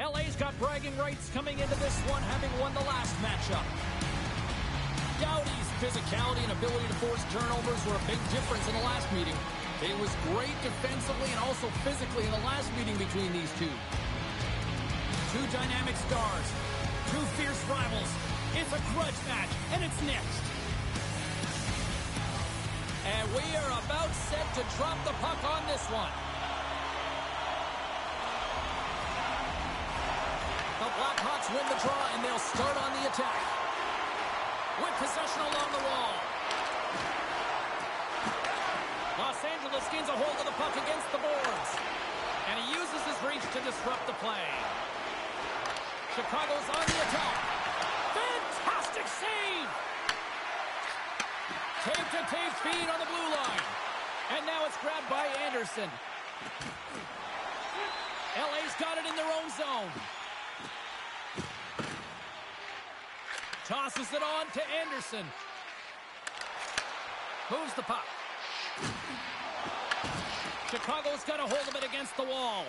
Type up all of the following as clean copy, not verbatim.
LA's got bragging rights coming into this one, having won the last matchup. Doughty's physicality and ability to force turnovers were a big difference in the last meeting. It was great defensively and also physically in the last meeting between these two. Two dynamic stars, two fierce rivals. It's a grudge match, and it's next. And we are about set to drop the puck on this one. The Blackhawks win the draw, and they'll start on the attack. With possession along the wall. Los Angeles gains a hold of the puck against the boards. And he uses his reach to disrupt the play. Chicago's on the attack. Fantastic save! Tape-to-tape feed on the blue line. And now it's grabbed by Anderson. LA's got it in their own zone. Tosses it on to Anderson. Moves the puck. Chicago's got a hold of it against the wall.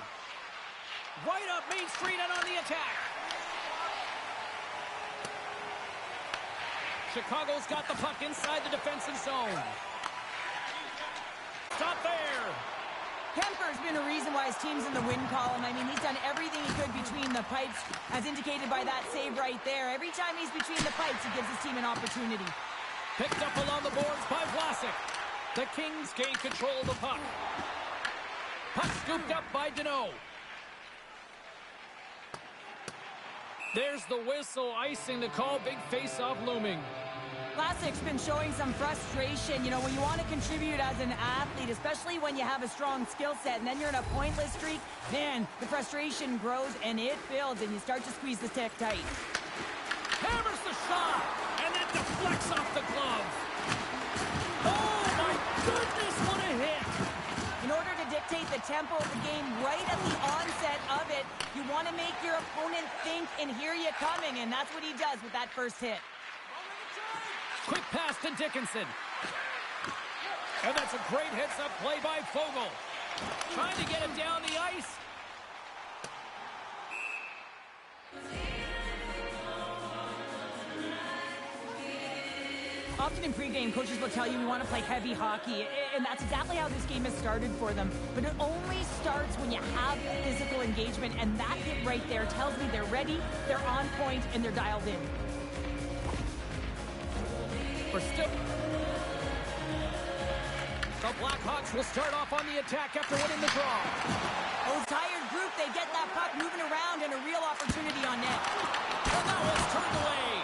Right up Main Street and on the attack. Chicago's got the puck inside the defensive zone. Stop there. Kemper's been a reason why his team's in the win column. I mean, he's done everything he could between the pipes, as indicated by that save right there. Every time he's between the pipes, he gives his team an opportunity. Picked up along the boards by Vlasic. The Kings gain control of the puck. Puck scooped up by Deneau. There's the whistle, icing the call. Big face-off looming. Vlasic's been showing some frustration. You know, when you want to contribute as an athlete, especially when you have a strong skill set, and then you're in a pointless streak, man, the frustration grows and it builds, and you start to squeeze the stick tight. Hammers the shot, and then deflects off the glove. Oh, my goodness, what a hit! In order to dictate the tempo of the game right at the onset of it, you want to make your opponent think and hear you coming, and that's what he does with that first hit. Quick pass to Dickinson. And that's a great heads-up play by Fogle. Trying to get him down the ice. Often in pregame, coaches will tell you we want to play heavy hockey, and that's exactly how this game has started for them. But it only starts when you have physical engagement, and that hit right there tells me they're ready, they're on point, and they're dialed in. The Blackhawks will start off on the attack after winning the draw. Oh, tired group, they get that puck moving around and a real opportunity on net. And that one's turned away.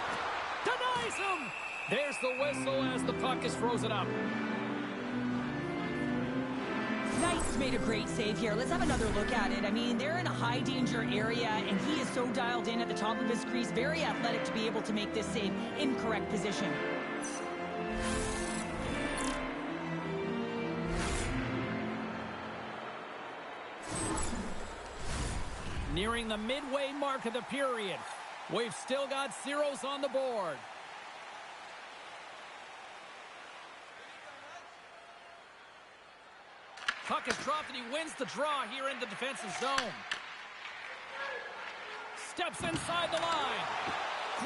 Denies him. There's the whistle as the puck is frozen up. Knight's made a great save here. Let's have another look at it. I mean, they're in a high-danger area, and he is so dialed in at the top of his crease. Very athletic to be able to make this save in correct position. Nearing the midway mark of the period. We've still got zeros on the board. Puck is dropped and he wins the draw here in the defensive zone. Steps inside the line.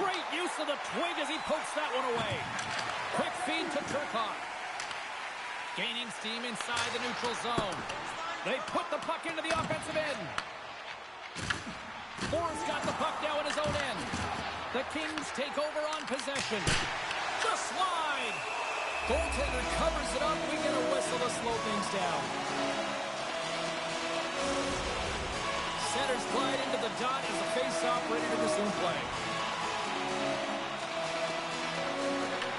Great use of the twig as he pokes that one away. Quick feed to Turcotte. Gaining steam inside the neutral zone. They put the puck into the offensive end. Moore's got the puck now in his own end. The Kings take over on possession. The slide. Goaltender covers it up. We get a whistle to slow things down. Centers glide into the dot as the face-off ready to resume play.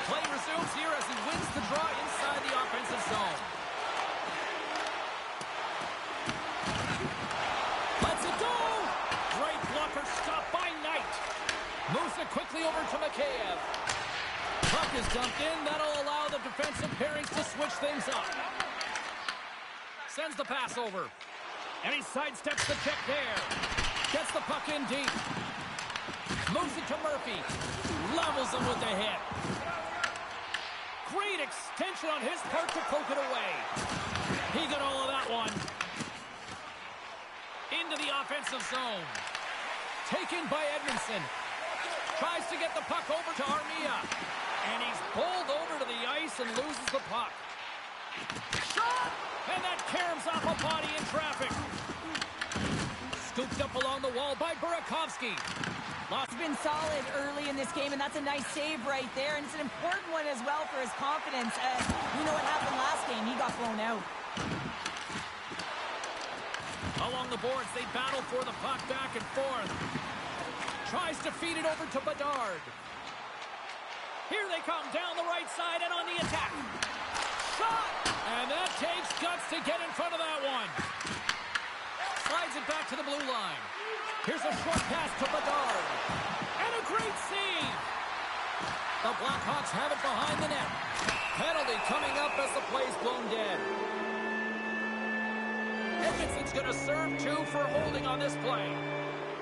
Play resumes here as he wins the draw inside the offensive zone. Lets it go! Great blocker stop by Knight. Moves it quickly over to Mikheyev. Puck is dumped in. That'll allow the defensive pairings to switch things up. Sends the pass over. And he sidesteps the check there. Gets the puck in deep. Moves it to Murphy. Levels him with the hit. Great extension on his part to poke it away. He got all of that one. Into the offensive zone. taken by Edmondson. Tries to get the puck over to Armia. And he's bowled over to the ice and loses the puck. Shot! And that caroms off a body in traffic. Scooped up along the wall by Burakovsky. He's been solid early in this game, and that's a nice save right there. And it's an important one as well for his confidence. You know what happened last game. He got blown out. Along the boards, they battle for the puck back and forth. Tries to feed it over to Bedard. Here they come down the right side and on the attack. Shot! And that takes guts to get in front of that one. Slides it back to the blue line. Here's a short pass to Bedard. And a great save. The Blackhawks have it behind the net. Penalty coming up as the play's blown dead. Edmondson's going to serve 2 for holding on this play.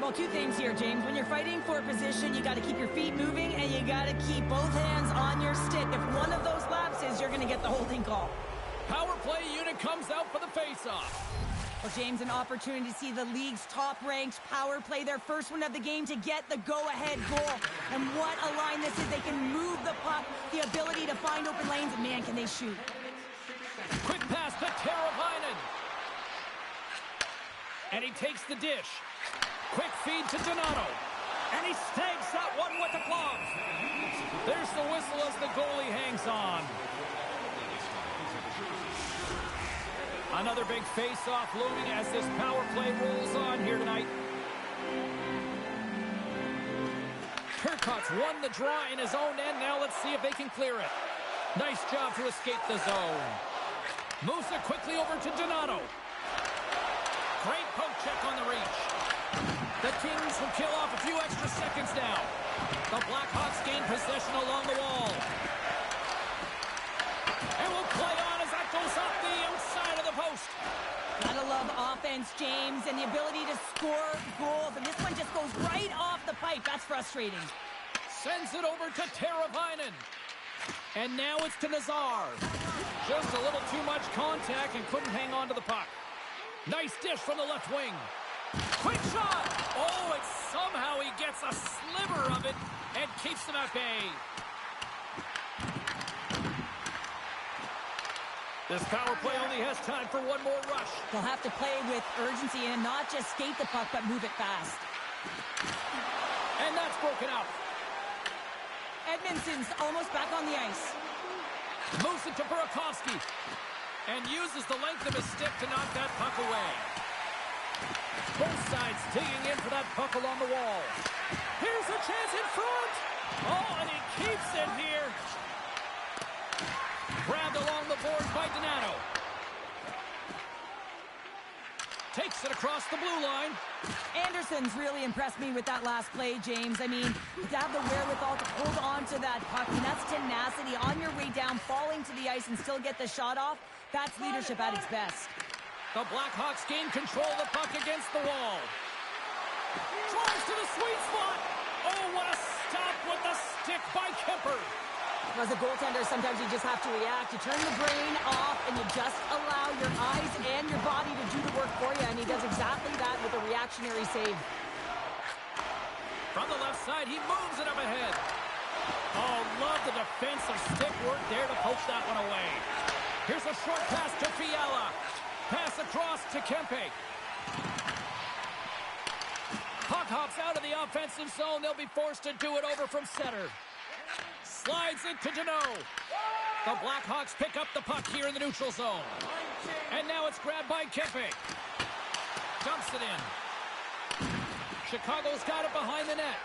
Well, 2 things here, James. When you're fighting for a position, you got to keep your feet moving, and you got to keep both hands on your stick. If one of those lapses, you're going to get the holding call. Power play unit comes out for the face-off. Well, James, an opportunity to see the league's top-ranked power play their first one of the game to get the go-ahead goal. And what a line this is. They can move the puck, the ability to find open lanes, and man, can they shoot. Quick pass to Teravainen. And he takes the dish. Quick feed to Donato. And he snags that one with the glove. There's the whistle as the goalie hangs on. Another big face-off looming as this power play rolls on here tonight. Turcotte's won the draw in his own end. Now let's see if they can clear it. Nice job to escape the zone. Moves it quickly over to Donato. Great poke check on the reach. The Kings will kill off a few extra seconds now. The Blackhawks gain possession along the wall. And will play on as that goes off the inside of the post. Gotta love offense, James, and the ability to score goals. And this one just goes right off the pipe. That's frustrating. Sends it over to Teravainen. And now it's to Nazar. Just a little too much contact and couldn't hang on to the puck. Nice dish from the left wing. Quick shot! Oh, and somehow he gets a sliver of it and keeps them at bay. This power play only has time for one more rush. They'll have to play with urgency and not just skate the puck, but move it fast. And that's broken up. Edmondson's almost back on the ice. Moves it to Burakovsky. And uses the length of his stick to knock that puck away. Both sides digging in for that puck along the wall. Here's a chance in front. Oh, and he keeps it here. Grabbed along the board by Donato. Takes it across the blue line. Anderson's really impressed me with that last play, James. I mean, to have the wherewithal to hold on to that puck, and that's tenacity on your way down, falling to the ice and still get the shot off. That's leadership at its best. The Blackhawks gain control of the puck against the wall. Tries to the sweet spot. Oh, what a stop with the stick by Kemper. As a goaltender, sometimes you just have to react. You turn the brain off, and you just allow your eyes and your body to do the work for you, and he does exactly that with a reactionary save. From the left side, he moves it up ahead. Oh, love the defensive stick work there to poke that one away. Here's a short pass to Fiala. Pass across to Kempe. Puck hops out of the offensive zone. They'll be forced to do it over from center. Slides it to Deneau. The Blackhawks pick up the puck here in the neutral zone. And now it's grabbed by Kempe. Dumps it in. Chicago's got it behind the net.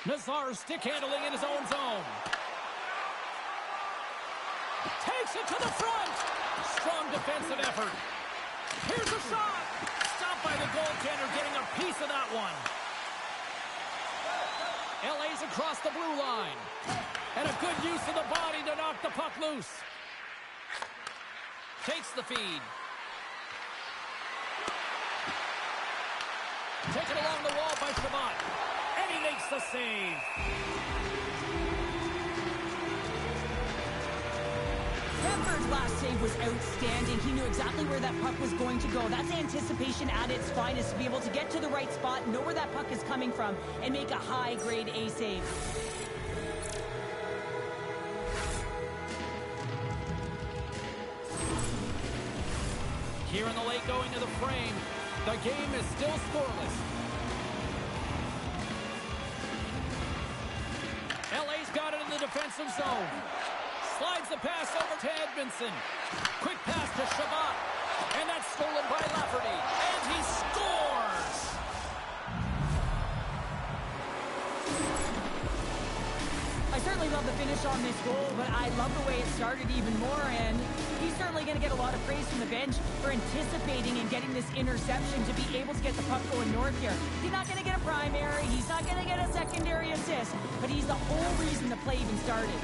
Nazar stick handling in his own zone. Takes it to the front. Strong defensive effort. Here's a shot. Stopped by the goaltender, getting a piece of that one. LA's across the blue line. And a good use of the body to knock the puck loose. Takes the feed. Taken along the wall by Chabot. And he makes the save. Pepper's last save was outstanding. He knew exactly where that puck was going to go. That's anticipation at its finest, to be able to get to the right spot, know where that puck is coming from, and make a high-grade A save. Here in the late going to the frame, the game is still scoreless. LA's got it in the defensive zone. Slides the pass over to Edmondson. Quick pass to Shabbat. And that's stolen by Lafferty. And he scores! I certainly love the finish on this goal, but I love the way it started even more, and he's certainly going to get a lot of praise from the bench for anticipating and getting this interception to be able to get the puck going north here. He's not going to get a primary, he's not going to get a secondary assist, but he's the whole reason the play even started.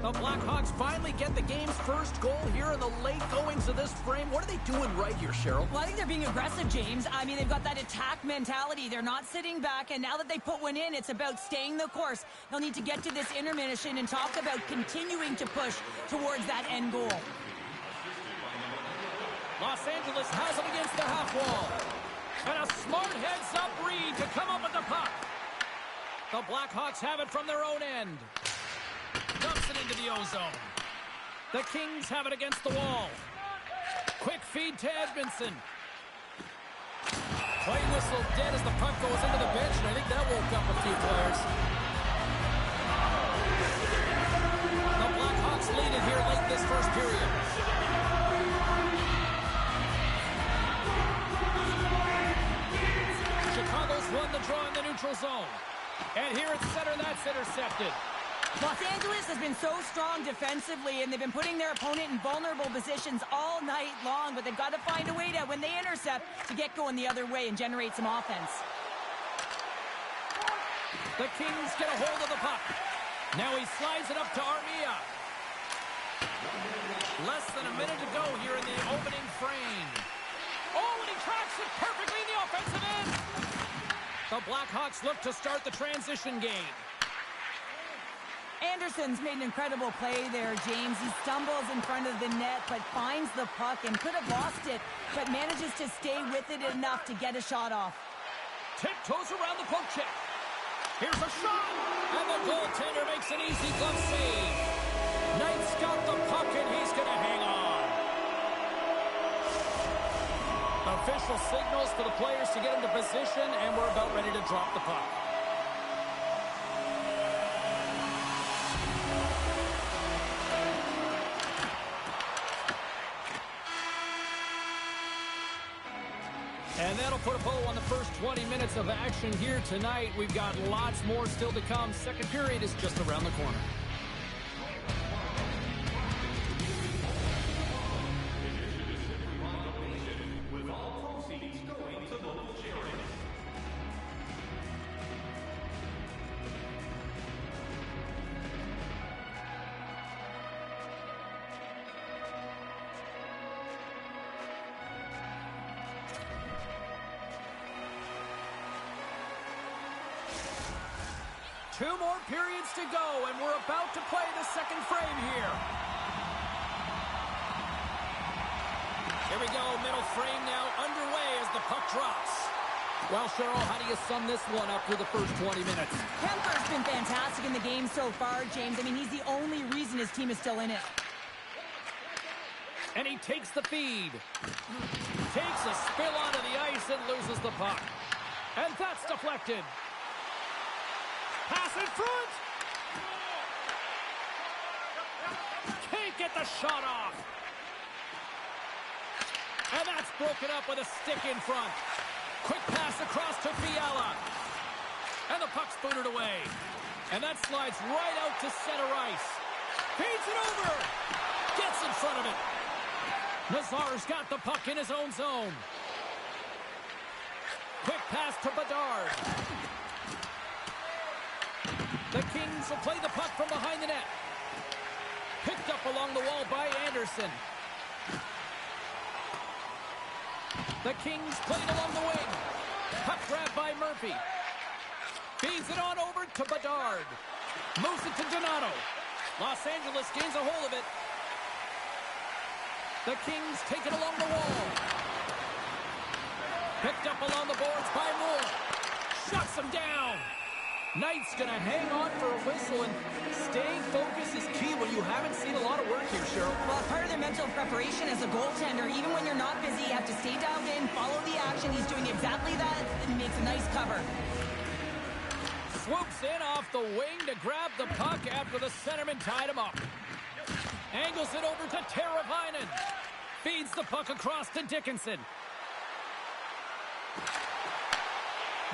The Blackhawks finally get the game's first goal here in the late goings of this frame. What are they doing right here, Cheryl? Well, I think they're being aggressive, James. I mean, they've got that attack mentality. They're not sitting back, and now that they put one in, it's about staying the course. They'll need to get to this intermission and talk about continuing to push towards that end goal. Los Angeles has it against the half wall. And a smart heads-up read to come up with the puck. The Blackhawks have it from their own end. Dumps it into the O-zone. The Kings have it against the wall. Quick feed to Edmondson. Play whistle dead as the puck goes into the bench, and I think that woke up a few players. The Blackhawks lead it here late this first period. Chicago's won the draw in the neutral zone. And here at center, that's intercepted. Los Angeles has been so strong defensively, and they've been putting their opponent in vulnerable positions all night long, but they've got to find a way to, when they intercept, to get going the other way and generate some offense. The Kings get a hold of the puck. Now he slides it up to Armia. Less than a minute to go here in the opening frame. Oh, and he tracks it perfectly in the offensive end. The Blackhawks look to start the transition game. Anderson's made an incredible play there, James. He stumbles in front of the net, but finds the puck and could have lost it, but manages to stay with it enough to get a shot off. Tiptoes around the poke check. Here's a shot, and the goaltender makes an easy glove save. Knight's got the puck, and he's going to hang on. Official signals for the players to get into position, and we're about ready to drop the puck. And that'll put a bow on the first 20 minutes of action here tonight. We've got lots more still to come. Second period is just around the corner. Two more periods to go, and we're about to play the second frame here. Here we go, middle frame now underway as the puck drops. Well, Cheryl, how do you sum this one up through the first 20 minutes? Kemper's been fantastic in the game so far, James. I mean, he's the only reason his team is still in it. And he takes the feed. Takes a spill onto the ice and loses the puck. And that's deflected. Pass in front. Can't get the shot off. And that's broken up with a stick in front. Quick pass across to Fiala. And the puck's booted away. And that slides right out to center ice. Feeds it over. Gets in front of it. Nazar's got the puck in his own zone. Quick pass to Bedard. The Kings will play the puck from behind the net. Picked up along the wall by Anderson. The Kings play it along the wing. Puck grab by Murphy. Feeds it on over to Bedard. Moves it to Donato. Los Angeles gains a hold of it. The Kings take it along the wall. Picked up along the boards by Moore. Shuts him down. Knight's going to hang on for a whistle, and staying focused is key when you haven't seen a lot of work here, Cheryl. Well, part of their mental preparation as a goaltender, even when you're not busy, you have to stay dialed in, follow the action. He's doing exactly that, and makes a nice cover. Swoops in off the wing to grab the puck after the centerman tied him up. Angles it over to Teravainen. Feeds the puck across to Dickinson.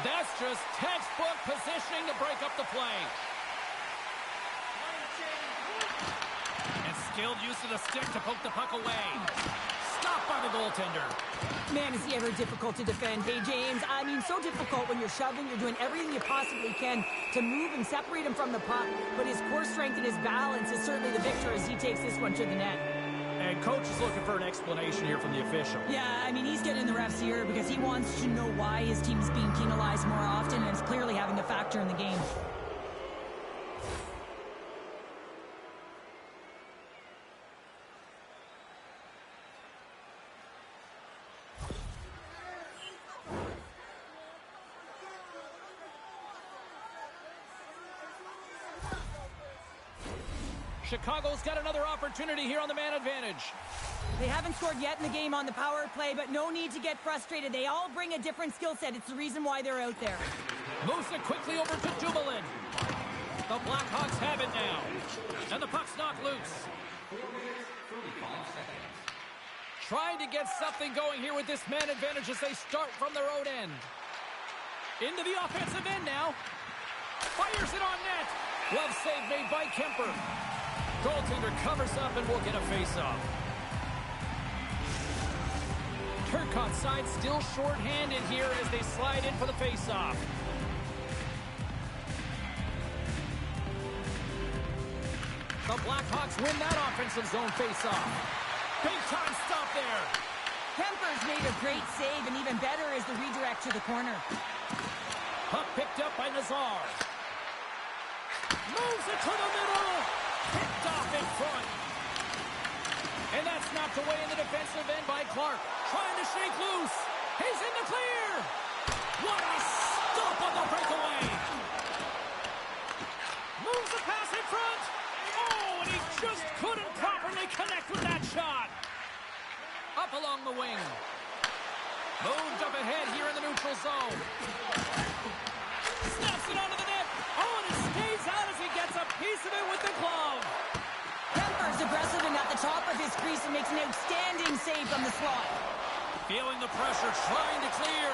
That's just textbook positioning to break up the play. And skilled use of the stick to poke the puck away. Stopped by the goaltender. Man, is he ever difficult to defend. Hey, James, I mean, so difficult when you're shoving, you're doing everything you possibly can to move and separate him from the puck. But his core strength and his balance is certainly the victor as he takes this one to the net. And coach is looking for an explanation here from the official. Yeah, I mean, he's getting the refs here because he wants to know why his team is being penalized more often, and it's clearly having a factor in the game. Chicago's got another opportunity here on the man advantage. They haven't scored yet in the game on the power play, but no need to get frustrated. They all bring a different skill set. It's the reason why they're out there. Moves it quickly over to Dumoulin. The Blackhawks have it now. And the puck's knocked loose. Trying to get something going here with this man advantage as they start from their own end. Into the offensive end now. Fires it on net. Glove save made by Kemper. Goaltender covers up and will get a face-off. Turcotte side still short-handed here as they slide in for the face-off. The Blackhawks win that offensive zone face-off. Big-time stop there. Kemper's made a great save, and even better is the redirect to the corner. Puck picked up by Nazar. Moves it to the middle. Picked off in front. And that's knocked away in the defensive end by Clark. Trying to shake loose. He's in the clear. What a stop on the breakaway. Moves the pass in front. Oh, and he just couldn't properly connect with that shot. Up along the wing. Moved up ahead here in the neutral zone. Snaps it onto the net. Oh, and it stays out as he gets a piece of it with the glove. Kemper's aggressive and at the top of his crease and makes an outstanding save from the slot. Feeling the pressure, trying to clear.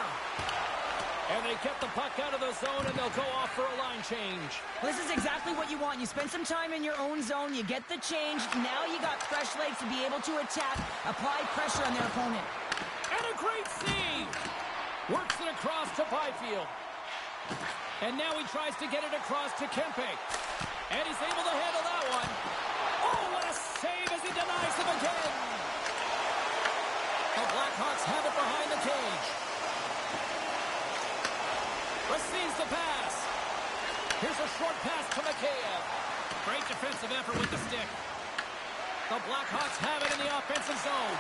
And they get the puck out of the zone, and they'll go off for a line change. This is exactly what you want. You spend some time in your own zone, you get the change. Now you got fresh legs to be able to attack, apply pressure on their opponent. And a great save. Works it across to Byfield. And now he tries to get it across to Kempe. And he's able to handle that one. Oh, what a save as he denies him again. The Blackhawks have it behind the cage. Receives the pass. Here's a short pass to Mikheyev. Great defensive effort with the stick. The Blackhawks have it in the offensive zone.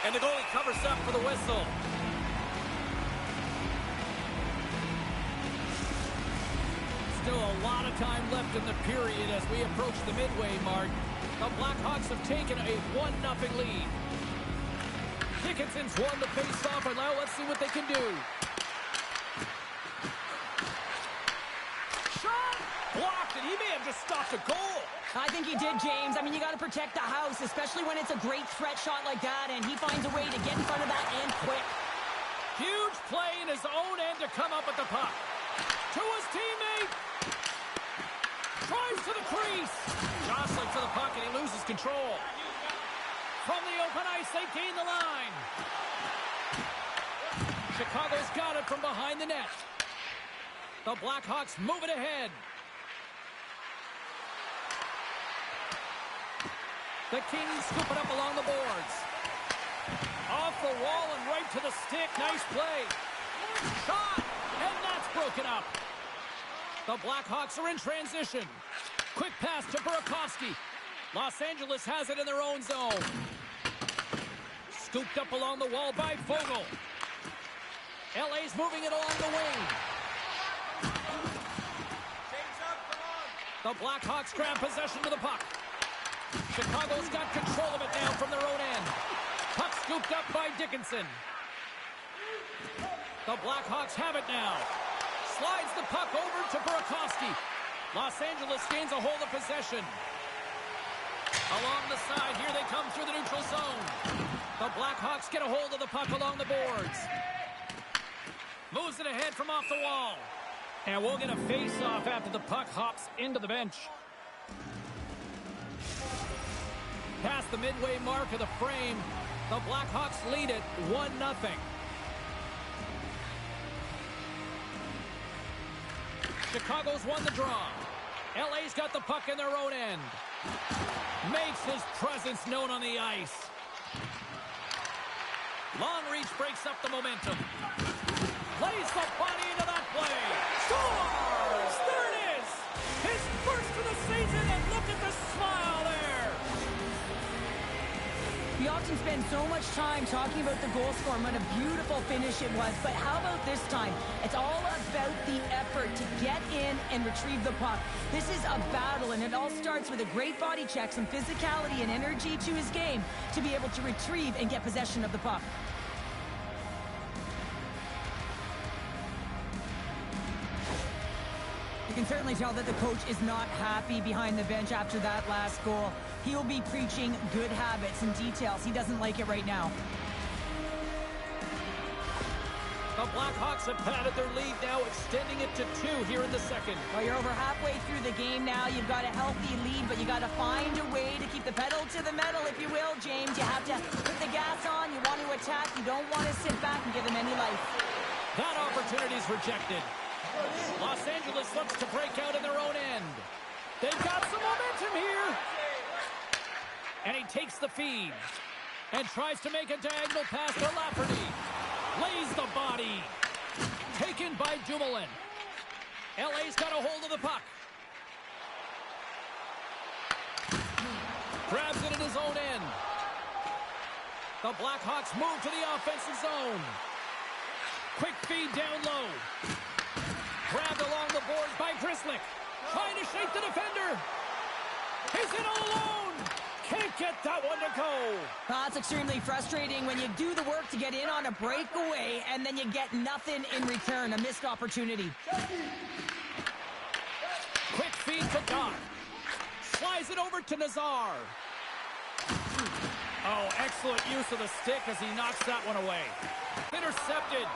And the goalie covers up for the whistle. Still a lot of time left in the period as we approach the midway mark. The Blackhawks have taken a 1-0 lead. Dickinson's won the face-off, and now let's see what they can do. Shot! Blocked, and he may have just stopped a goal. I think he did, James. I mean, you got to protect the house, especially when it's a great threat shot like that, and he finds a way to get in front of that and quick. Huge play in his own end to come up with the puck. To his teammate. Tries to the crease. Jostling for the puck, and he loses control. From the open ice, they gain the line. Chicago's got it from behind the net. The Blackhawks move it ahead. The Kings scoop it up along the boards. Off the wall and right to the stick. Nice play. Shot! And that's broken up. The Blackhawks are in transition. Quick pass to Burakovsky. Los Angeles has it in their own zone. Scooped up along the wall by Vogel. LA's moving it along the wing. The Blackhawks grab possession of the puck. Chicago's got control of it now from their own end. Puck scooped up by Dickinson. The Blackhawks have it now. Slides the puck over to Burakovsky. Los Angeles gains a hold of possession. Along the side, here they come through the neutral zone. The Blackhawks get a hold of the puck along the boards. Moves it ahead from off the wall. And we'll get a face-off after the puck hops into the bench. Past the midway mark of the frame, the Blackhawks lead it 1-0. Chicago's won the draw. LA's got the puck in their own end. Makes his presence known on the ice. Long reach breaks up the momentum. Plays the body into that play. Scores! There it is! His first for the season, and look at the smile there! We often spend so much time talking about the goal score and what a beautiful finish it was, but how about this time? It's all about the effort to get in and retrieve the puck. This is a battle, and it all starts with a great body check, some physicality and energy to his game to be able to retrieve and get possession of the puck. You can certainly tell that the coach is not happy behind the bench after that last goal. He'll be preaching good habits and details. He doesn't like it right now. The Blackhawks have padded their lead now, extending it to 2 here in the second. Well, you're over halfway through the game now. You've got a healthy lead, but you got to find a way to keep the pedal to the metal, if you will, James. You have to put the gas on. You want to attack. You don't want to sit back and give them any life. That opportunity is rejected. Los Angeles looks to break out in their own end. They've got some momentum here. And he takes the feed and tries to make a diagonal pass to Lafferty. Lays the body. Taken by Dumoulin. LA's got a hold of the puck. Grabs it in his own end. The Blackhawks move to the offensive zone. Quick feed down low. Grabbed along the boards by Grzelcyk. Trying to shake the defender. He's in all alone. Can't get that one to go. That's extremely frustrating when you do the work to get in on a breakaway and then you get nothing in return. A missed opportunity. Quick feed to Doc. Slides it over to Nazar. Oh, excellent use of the stick as he knocks that one away. Intercepted.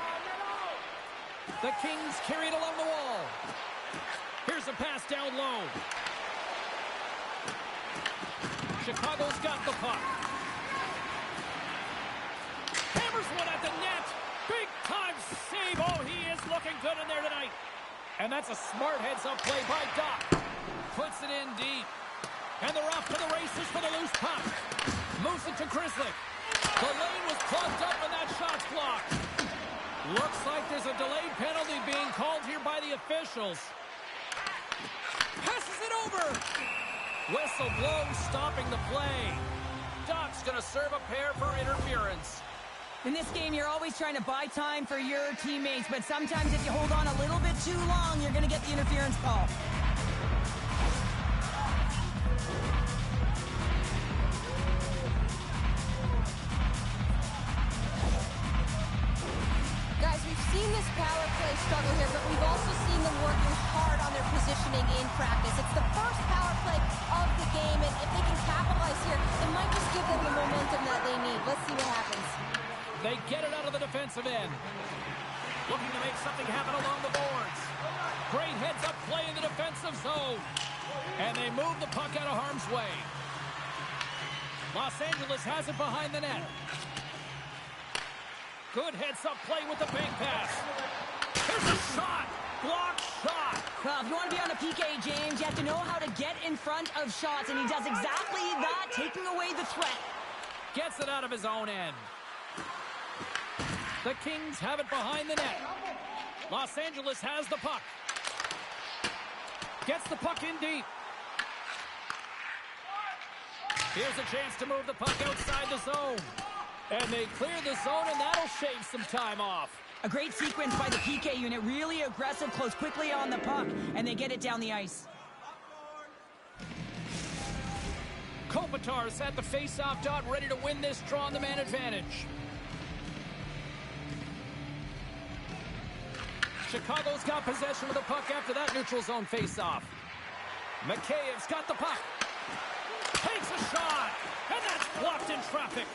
The Kings carry it along the wall. Here's a pass down low. Chicago's got the puck. Hammers one at the net. Big time save. Oh, he is looking good in there tonight. And that's a smart heads-up play by Doc. Puts it in deep. And they're off to the races for the loose puck. Moves it to Grzelcyk. The lane was clogged up and that shot's blocked. Looks like there's a delayed penalty being called here by the officials. Passes it over. Whistle blows, stopping the play. Doc's going to serve a pair for interference. In this game, you're always trying to buy time for your teammates, but sometimes if you hold on a little bit too long, you're going to get the interference call. Guys, we've seen this power play struggle here, but we've also seen them working hard on their positioning in practice. It's the first power play of the game, and if they can capitalize here, it might just give them the momentum that they need. Let's see what happens. They get it out of the defensive end. Looking to make something happen along the boards. Great heads-up play in the defensive zone. And they move the puck out of harm's way. Los Angeles has it behind the net. Good heads-up play with the bank pass. Here's a shot. Blocked shot. Well, if you want to be on a PK, James, you have to know how to get in front of shots, and he does exactly that, taking away the threat. Gets it out of his own end. The Kings have it behind the net. Los Angeles has the puck. Gets the puck in deep. Here's a chance to move the puck outside the zone. And they clear the zone, and that'll shave some time off. A great sequence by the PK unit. Really aggressive, close quickly on the puck, and they get it down the ice. Kopitar's at the face-off dot, ready to win this draw on the man advantage. Chicago's got possession of the puck after that neutral zone face-off. Makheyev's got the puck. Takes a shot, and that's blocked in traffic.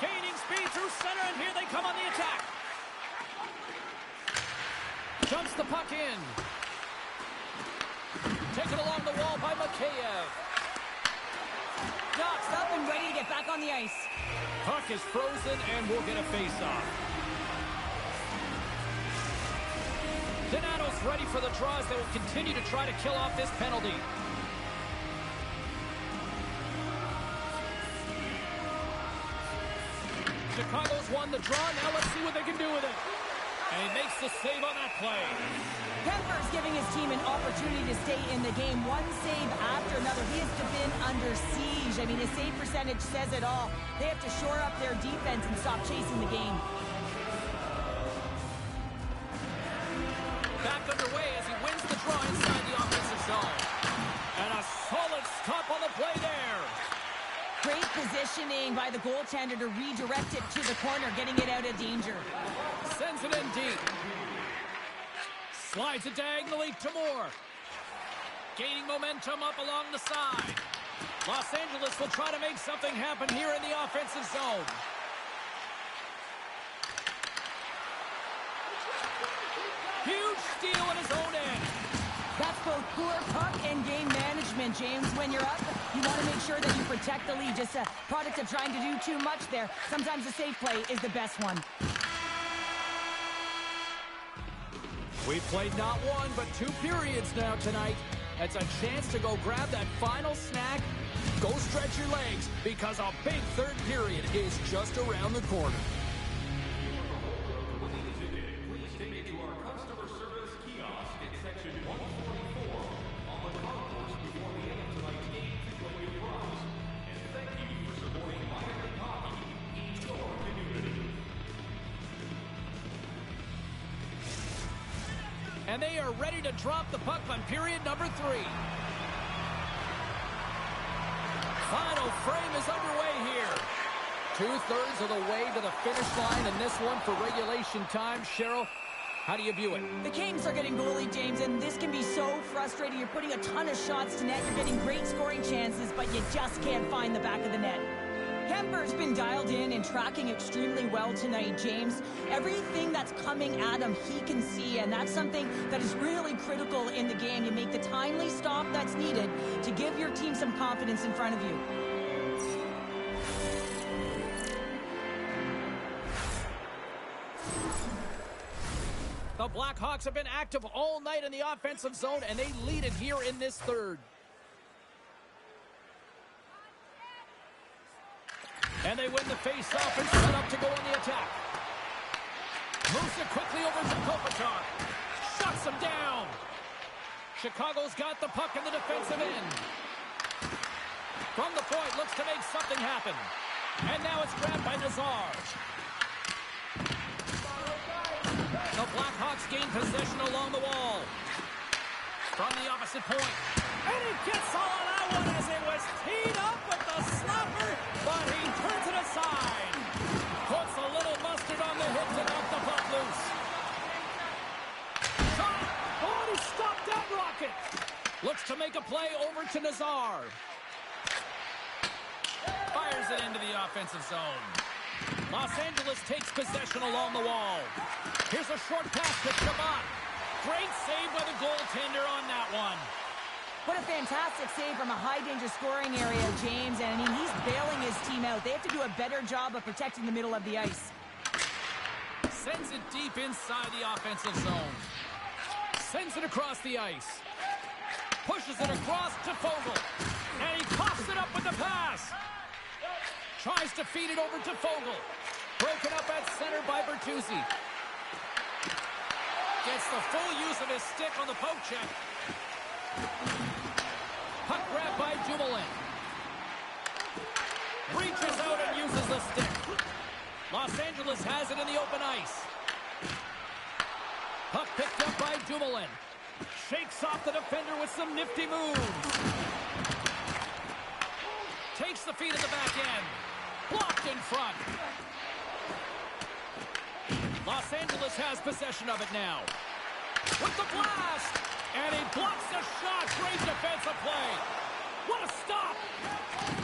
Gaining speed through center, and here they come on the attack. Jumps the puck in. Taken along the wall by Makheyev. Knocks up and ready to get back on the ice. Puck is frozen, and we'll get a face-off. Donato's ready for the draws. They will continue to try to kill off this penalty. Chicago's won the draw. Now let's see what they can do with it. And he makes the save on that play. Kemper's giving his team an opportunity to stay in the game. One save after another. He has been under siege. I mean, his save percentage says it all. They have to shore up their defense and stop chasing the game. Back underway as he wins the draw inside the offensive zone. And a solid stop on the play there. Great positioning by the goaltender to redirect it to the corner, getting it out of danger. Sends it in deep. Slides it diagonally to Moore. Gaining momentum up along the side. Los Angeles will try to make something happen here in the offensive zone. Huge steal at his own end. That's both poor puck and game management, James. When you're up, you want to make sure that you protect the lead. Just a product of trying to do too much there. Sometimes a safe play is the best one. We played not one, but 2 periods now tonight. It's a chance to go grab that final snack. Go stretch your legs, because a big third period is just around the corner. And they are ready to drop the puck on period number 3. Final frame is underway here. 2/3 of the way to the finish line, and this one for regulation time. Cheryl, how do you view it? The Kings are getting goalie, James, and this can be so frustrating. You're putting a ton of shots to net. You're getting great scoring chances, but you just can't find the back of the net. Kemper's been dialed in and tracking extremely well tonight, James. Everything that's coming at him, he can see, and that's something that is really critical in the game. You make the timely stop that's needed to give your team some confidence in front of you. The Blackhawks have been active all night in the offensive zone, and they lead it here in this third. And they win the face-off and set up to go on the attack. Moves it quickly over to Kopitar. Shuts him down. Chicago's got the puck in the defensive end. From the point, looks to make something happen. And now it's grabbed by Nazar. The Blackhawks gain possession along the wall. From the opposite point. And he gets all of that one as it was teed up with the slapper, but he turns it aside. Puts a little mustard on the hip to knock the puck loose. Shot! Oh, he stopped that rocket. Looks to make a play over to Nazar. Fires it into the offensive zone. Los Angeles takes possession along the wall. Here's a short pass to Shabbat. Great save by the goaltender on that one. What a fantastic save from a high-danger scoring area, James. And, I mean, he's bailing his team out. They have to do a better job of protecting the middle of the ice. Sends it deep inside the offensive zone. Sends it across the ice. Pushes it across to Fogle. And he coughs it up with the pass. Tries to feed it over to Fogle. Broken up at center by Bertuzzi. Gets the full use of his stick on the poke check. Puck grab by Dumoulin. Reaches out and uses the stick. Los Angeles has it in the open ice. Puck picked up by Dumoulin. Shakes off the defender with some nifty moves. Takes the feed at the back end. Blocked in front. Los Angeles has possession of it now. With the blast! And he blocks the shot. Great defensive play. What a stop!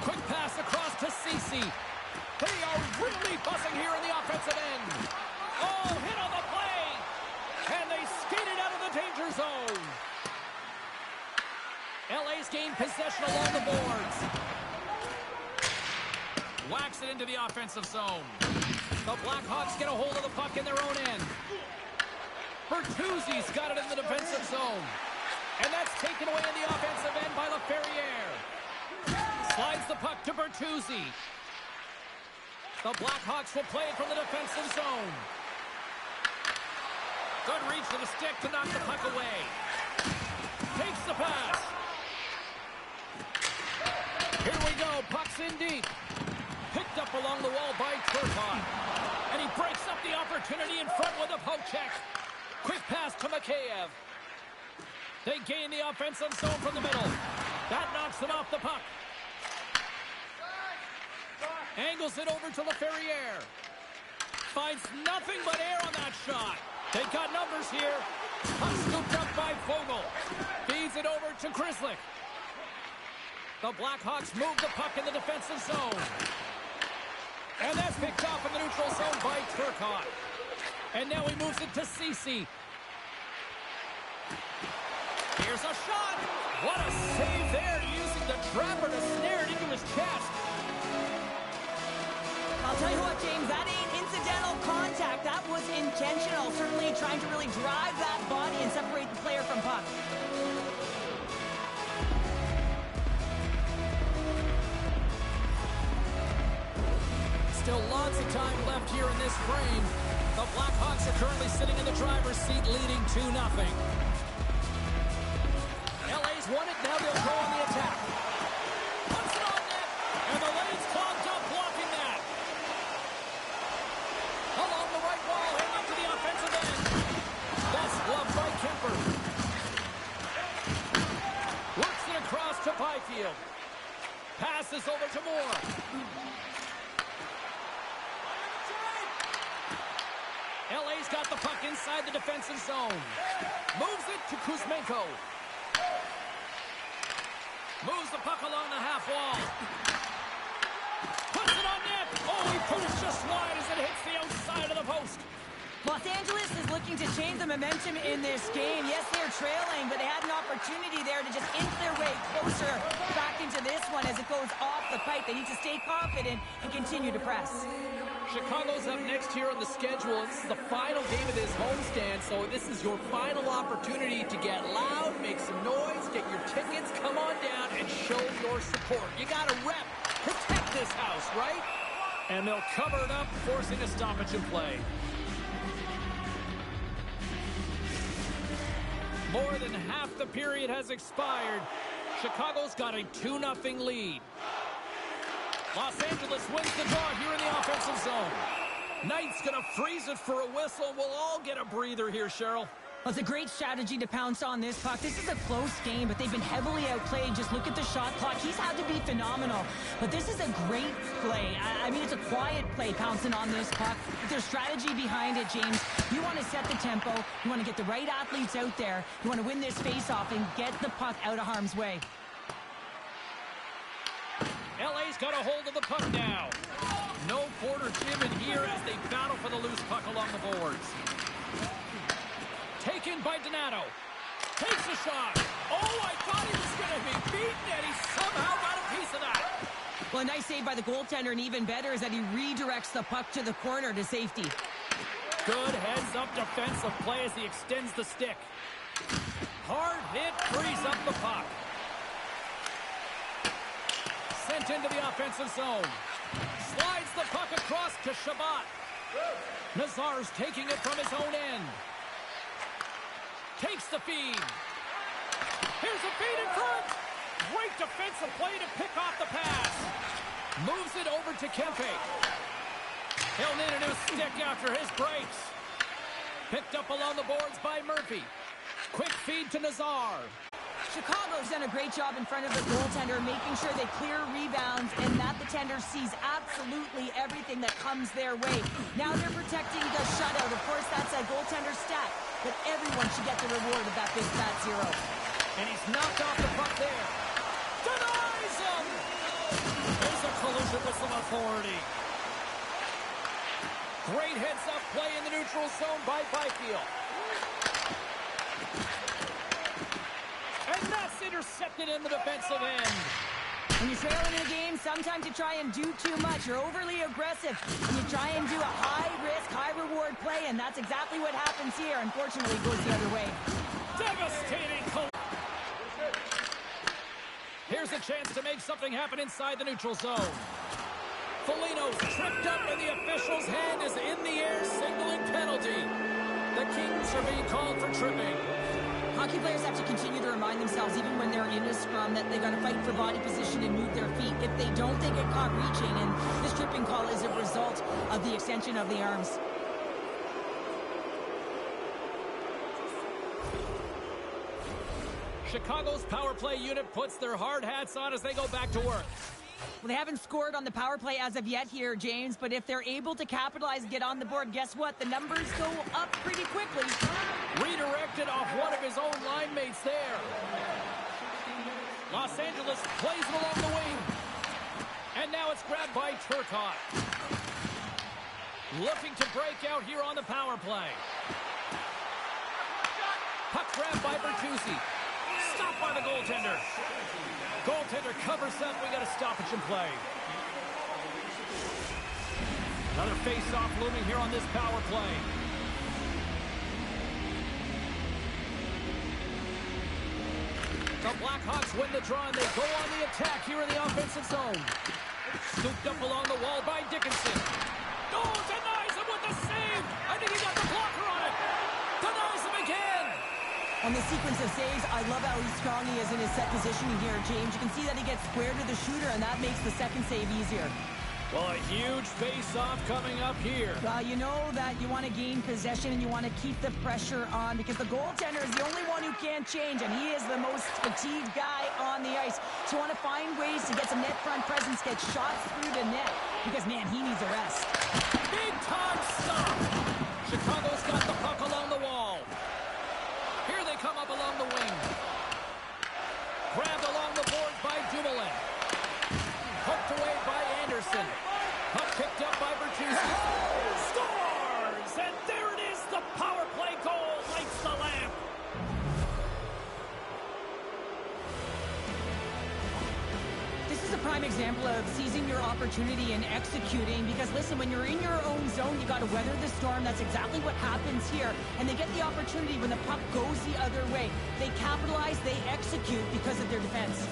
Quick pass across to Ceci. They are really buzzing here in the offensive end. Oh, hit on the play! And they skated out of the danger zone. LA's gained possession along the boards. Whacks it into the offensive zone. The Blackhawks get a hold of the puck in their own end. Bertuzzi's got it in the defensive zone. And that's taken away in the offensive end by Laferriere. Slides the puck to Bertuzzi. The Blackhawks will play it from the defensive zone. Good reach to the stick to knock the puck away. Takes the pass. Here we go. Puck's in deep. Picked up along the wall by Turcotte. And he breaks up the opportunity in front with a poke check. Quick pass to Mikheyev. They gain the offensive zone from the middle. That knocks them off the puck. Angles it over to Laferriere. Finds nothing but air on that shot. They got numbers here. Puck scooped up by Fogle. Feeds it over to Krislik. The Blackhawks move the puck in the defensive zone. And that's picked off in the neutral zone by Turcotte. And now he moves it to Ceci. Here's a shot. What a save there, using the trapper to snare it into his chest. I'll tell you what, James, that ain't incidental contact. That was intentional. Certainly trying to really drive that body and separate the player from puck. Still lots of time left here in this frame. The Blackhawks are currently sitting in the driver's seat, leading 2-0. LA's won it. Now they'll go on the attack. Puts it on net. And the lane's clogged up, blocking that. Along the right wall, heading into the offensive end. That's gloved by Kemper. Works it across to Byfield. Passes over to Moore. LA's got the puck inside the defensive zone. Moves it to Kuzmenko. Moves the puck along the half wall. Puts it on net. Oh, he put it just wide as it hits the outside of the post. Los Angeles is looking to change the momentum in this game. Yes, they're trailing, but they had an opportunity there to just inch their way closer back into this one as it goes off the pipe. They need to stay confident and continue to press. Chicago's up next here on the schedule. This is the final game of this homestand, so this is your final opportunity to get loud, make some noise, get your tickets, come on down, and show your support. You got to rep, protect this house, right? And they'll cover it up, forcing a stoppage in play. More than half the period has expired. Chicago's got a 2-0 lead. Los Angeles wins the draw here in the offensive zone. Knight's going to freeze it for a whistle. We'll all get a breather here, Cheryl. Well, it's a great strategy to pounce on this puck. This is a close game, but they've been heavily outplayed. Just look at the shot clock. He's had to be phenomenal. But this is a great play. I mean, it's a quiet play pouncing on this puck. But there's strategy behind it, James. You want to set the tempo. You want to get the right athletes out there. You want to win this face-off and get the puck out of harm's way. LA's got a hold of the puck now. No Porter Jim in here as they battle for the loose puck along the boards. Taken by Donato. Takes a shot. Oh, I thought he was going to be beaten, and he somehow got a piece of that. Well, a nice save by the goaltender, and even better is that he redirects the puck to the corner to safety. Good heads-up defensive play as he extends the stick. Hard hit frees up the puck. Sent into the offensive zone. Slides the puck across to Shabbat. Nazar's taking it from his own end. Takes the feed. Here's a feed in front. Great defensive play to pick off the pass. Moves it over to Kempe. He'll need a new stick after his breaks. Picked up along the boards by Murphy. Quick feed to Nazar. Chicago's done a great job in front of the goaltender, making sure they clear rebounds and that the tender sees absolutely everything that comes their way. Now they're protecting the shutout. Of course, that's a goaltender stat, but everyone should get the reward of that big fat zero. And he's knocked off the puck there. Denies him! There's a collision with some authority. Great heads-up play in the neutral zone by Byfield. And that's intercepted in the defensive end. When you're trailing in a game, sometimes you try and do too much. You're overly aggressive, and you try and do a high-risk, high-reward play, and that's exactly what happens here. Unfortunately, it goes the other way. Devastating. Here's a chance to make something happen inside the neutral zone. Foligno's tripped up, and the official's hand is in the air, signaling penalty. The Kings are being called for tripping. Hockey players have to continue to remind themselves, even when they're in a scrum, that they got to fight for body position and move their feet. If they don't, they get caught reaching, and this tripping call is a result of the extension of the arms. Chicago's power play unit puts their hard hats on as they go back to work. Well, they haven't scored on the power play as of yet here, James, but if they're able to capitalize and get on the board, guess what? The numbers go up pretty quickly. Redirected off one of his own line mates there. Los Angeles plays it along the wing. And now it's grabbed by Turcotte. Looking to break out here on the power play. Puck grabbed by Bertuzzi. Stopped by the goaltender. Goaltender covers up. We got a stoppage in play. Another face-off looming here on this power play. The Blackhawks win the draw, and they go on the attack here in the offensive zone. Scooped up along the wall by Dickinson. Oh, denies him with the save. I think he got the blocker on it. Denies him again. On the sequence of saves, I love how strong he is in his set positioning here, James. You can see that he gets square to the shooter, and that makes the second save easier. Well, a huge face-off coming up here. You know that you want to gain possession and you want to keep the pressure on because the goaltender is the only one who can't change, and he is the most fatigued guy on the ice. So you want to find ways to get some net front presence, get shots through the net because, man, he needs a rest. Big-time stop. Chicago's got the puck along the wall. Here they come up along the wing. Grabbed along the boards by Dumoulin. Hooked away by Anderson. Puck picked up by Bertuzzi. Scores! And there it is. The power play goal lights the lamp. This is a prime example of seizing your opportunity and executing because, listen, when you're in your own zone, you got to weather the storm. That's exactly what happens here. And they get the opportunity when the puck goes the other way. They capitalize, they execute because of their defense.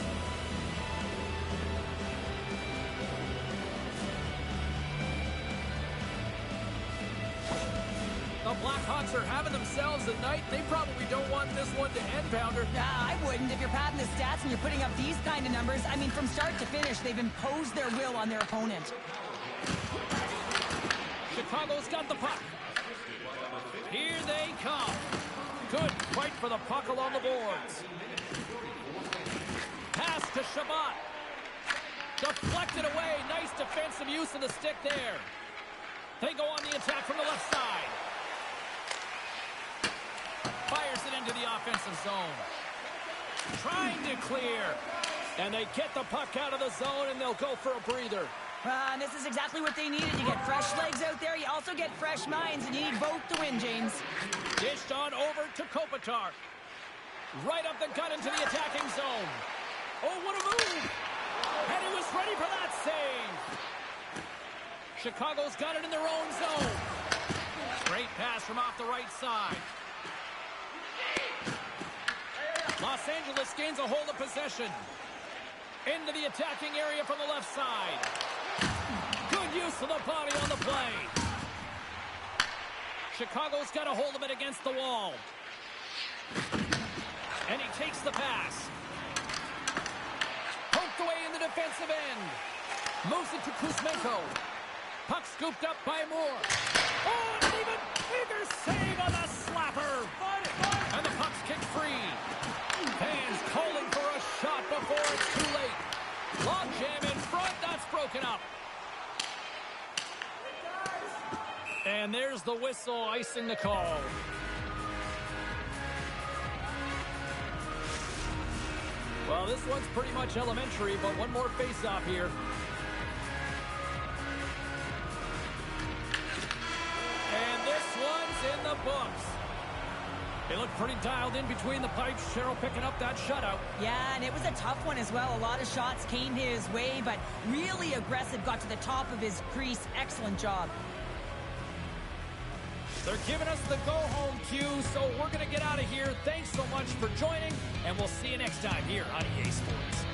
The Blackhawks are having themselves a night. They probably don't want this one to end, Pounder. I wouldn't. If you're padding the stats and you're putting up these kind of numbers, I mean, from start to finish, they've imposed their will on their opponent. Chicago's got the puck. Here they come. Good fight for the puck along the boards. Pass to Shabbat. Deflected away. Nice defensive use of the stick there. They go on the attack from the left side. Fires it into the offensive zone. Trying to clear. And they get the puck out of the zone, and they'll go for a breather. And this is exactly what they needed. You get fresh legs out there. You also get fresh minds, and you need both to win, James. Dished on over to Kopitar. Right up the gut into the attacking zone. Oh, what a move! And he was ready for that save. Chicago's got it in their own zone. Great pass from off the right side. Los Angeles gains a hold of possession. Into the attacking area from the left side. Good use of the body on the play. Chicago's got a hold of it against the wall. And he takes the pass. Poked away in the defensive end. Moves it to Kuzmenko. Puck scooped up by Moore. Oh, and an even bigger save on the slapper. And the puck's kicked free. Fans calling for a shot before it's too late. Log jam in front. That's broken up. And there's the whistle icing the call. Well, this one's pretty much elementary, but one more face-off here. And this one's in the books. They look pretty dialed in between the pipes. Cheryl picking up that shutout. Yeah, and it was a tough one as well. A lot of shots came his way, but really aggressive. Got to the top of his crease. Excellent job. They're giving us the go-home cue, so we're going to get out of here. Thanks so much for joining, and we'll see you next time here on EA Sports.